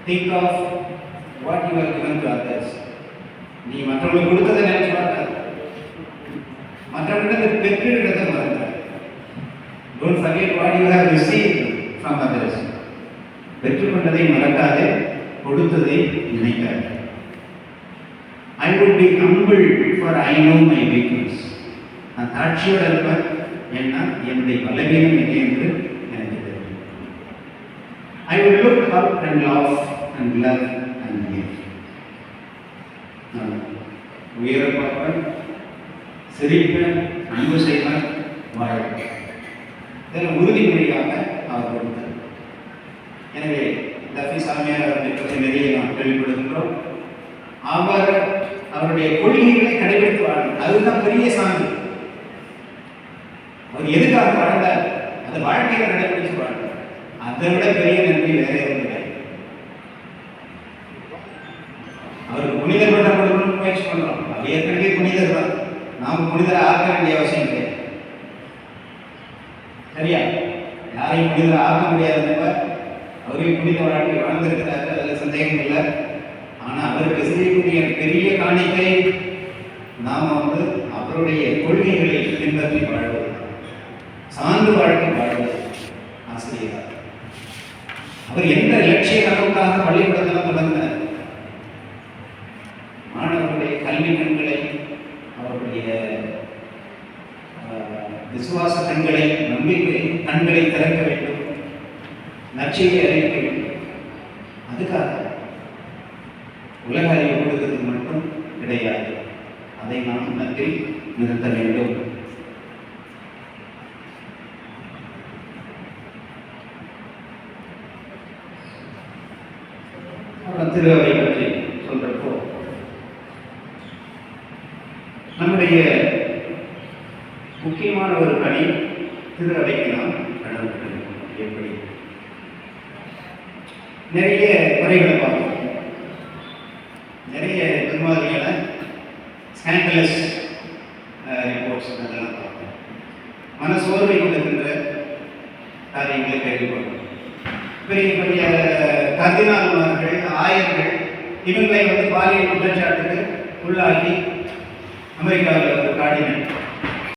Think of what you are given to others. நீ மற்றவங்களுக்கு கொடுத்ததை நினைச்சு பார்க்காது, மற்றவர்களிடம் பெற்றுகிறத மறந்த. Don't forget what you have received from others. பெற்றுக்கொண்டதை மறக்காதே, கொடுத்ததை நினைக்காதே. I would be humble for I know my weakness. நான் தாட்சியோடு இருப்பேன், ஏன்னா என்னுடைய பலவீனம் என்ன என்று எனக்கு தெரியும். I would look up and laugh and love and give. நான் உயர பார்ப்பேன், சிரிப்பேன், அன்பு செய்வேன், வாழ்வேன். இதில் உறுதிமொழியாக அவர் கொடுத்தார். எனவே தஃபி சாமியார் அவர்களை பற்றி நிறைய நாம் கேள்விப்படுகின்றோம். அவர் அவருடைய கொள்கைகளை கடைபிடித்து வாழ்ந்தார். அதுதான் பெரிய சாமி. அவர் எதுக்காக வாழ்ந்தார்? அது வாழ்க்கையில கடைபிடித்து வாழ்ந்தார். அதை விட பெரிய நன்றி வேற எதுவும் இல்லை. அவருக்கு புனிதர் பட்டம் கொடுக்கணும்னு முயற்சி பண்றோம். அவர் ஏற்கனவே புனிதர் தான், நாம் புனிதரை ஆக்க வேண்டிய அவசியம் கிடையாது. சரியா? யாரையும் புனிதரை ஆக்க முடியாதப்ப அவரையும் புனித வாழ்க்கை வாழ்ந்திருக்கிறாரு, அதில் சந்தேகம் இல்லை. ஆனால் அவருக்கு செய்யக்கூடிய பெரிய காணிக்கை நாம் அவருடைய கொள்கைகளை பின்பற்றி வாழ்வது, சார்ந்து வாழ்க்கை வாழ்வது. ஆசிரியர் அவர் எந்த லட்சிய கனவுக்காக பள்ளிக்கூடத்தில் தொடர்ந்தார்? மாணவர்களுடைய கல்வி கண்களை, அவருடைய விசுவாச கண்களை, நம்பிக்கை கண்களை திறக்க வேண்டும், நற்செய்தியை அறிவிக்க வேண்டும். அதுக்காக உலக அறிவு கொடுக்கிறது மட்டும் கிடையாது, அதை நாம் மனத்தில் நிறுத்த வேண்டும். திருவை பற்றி சொல்றப்போ நம்முடைய முக்கியமான ஒரு பணி திரு அவைக்கு நாம் கடந்து எப்படி நிறைய குறைகளை பார்ப்போம், நிறைய துன்மாதிரியான ஸ்கேண்டலஸ் ரிப்போர்ட்ஸ் அதெல்லாம் பார்ப்போம். மனசோர்வை கொடுக்கின்ற காரியங்களை கேள்விப்படுறோம். பெரிய பெரிய கர்தினால்மார்கள், ஆயர்கள் இவங்களை பாலியல் குற்றச்சாட்டுக்கு உள்ளாகி அமெரிக்காவில் ஒரு கார்டினல்